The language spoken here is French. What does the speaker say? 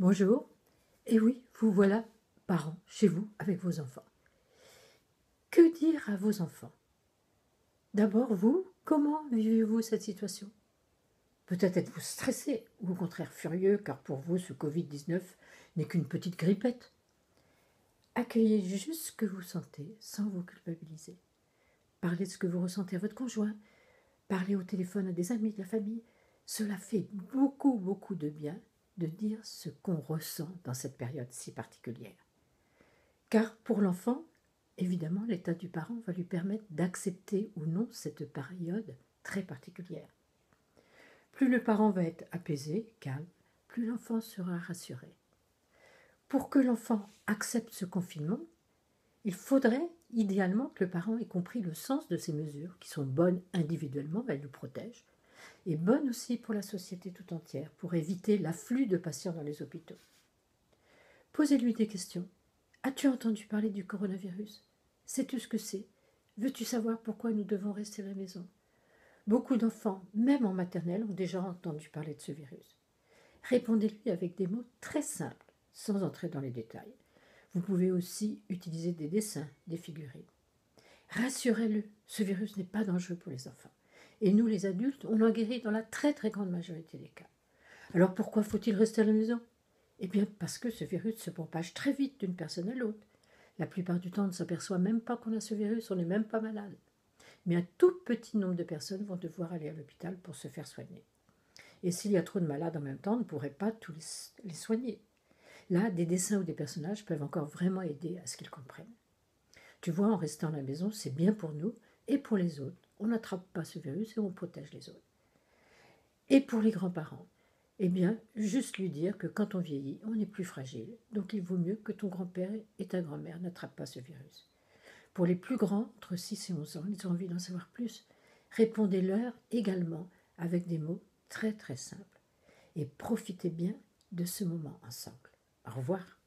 Bonjour, et oui, vous voilà, parents, chez vous, avec vos enfants. Que dire à vos enfants? D'abord, vous, comment vivez-vous cette situation? Peut-être êtes-vous stressé, ou au contraire furieux, car pour vous, ce Covid-19 n'est qu'une petite grippette. Accueillez juste ce que vous sentez, sans vous culpabiliser. Parlez de ce que vous ressentez à votre conjoint, parlez au téléphone à des amis, de la famille. Cela fait beaucoup de bien de dire ce qu'on ressent dans cette période si particulière. Car pour l'enfant, évidemment, l'état du parent va lui permettre d'accepter ou non cette période très particulière. Plus le parent va être apaisé, calme, plus l'enfant sera rassuré. Pour que l'enfant accepte ce confinement, il faudrait idéalement que le parent ait compris le sens de ces mesures, qui sont bonnes individuellement, elles nous protègent, et bonnes aussi pour la société tout entière, pour éviter l'afflux de patients dans les hôpitaux. Posez-lui des questions. As-tu entendu parler du coronavirus? Sais-tu ce que c'est? Veux-tu savoir pourquoi nous devons rester à la maison? Beaucoup d'enfants, même en maternelle, ont déjà entendu parler de ce virus. Répondez-lui avec des mots très simples, sans entrer dans les détails. Vous pouvez aussi utiliser des dessins, des figurines. Rassurez-le, ce virus n'est pas dangereux pour les enfants. Et nous, les adultes, on en guérit dans la très grande majorité des cas. Alors pourquoi faut-il rester à la maison? Eh bien parce que ce virus se propage très vite d'une personne à l'autre. La plupart du temps, on ne s'aperçoit même pas qu'on a ce virus, on n'est même pas malade. Mais un tout petit nombre de personnes vont devoir aller à l'hôpital pour se faire soigner. Et s'il y a trop de malades en même temps, on ne pourrait pas tous les soigner. Là, des dessins ou des personnages peuvent encore vraiment aider à ce qu'ils comprennent. Tu vois, en restant à la maison, c'est bien pour nous et pour les autres. On n'attrape pas ce virus et on protège les autres. Et pour les grands-parents, eh bien, juste lui dire que quand on vieillit, on est plus fragile. Donc il vaut mieux que ton grand-père et ta grand-mère n'attrapent pas ce virus. Pour les plus grands, entre 6 et 11 ans, ils ont envie d'en savoir plus. Répondez-leur également avec des mots très simples. Et profitez bien de ce moment ensemble. Au revoir.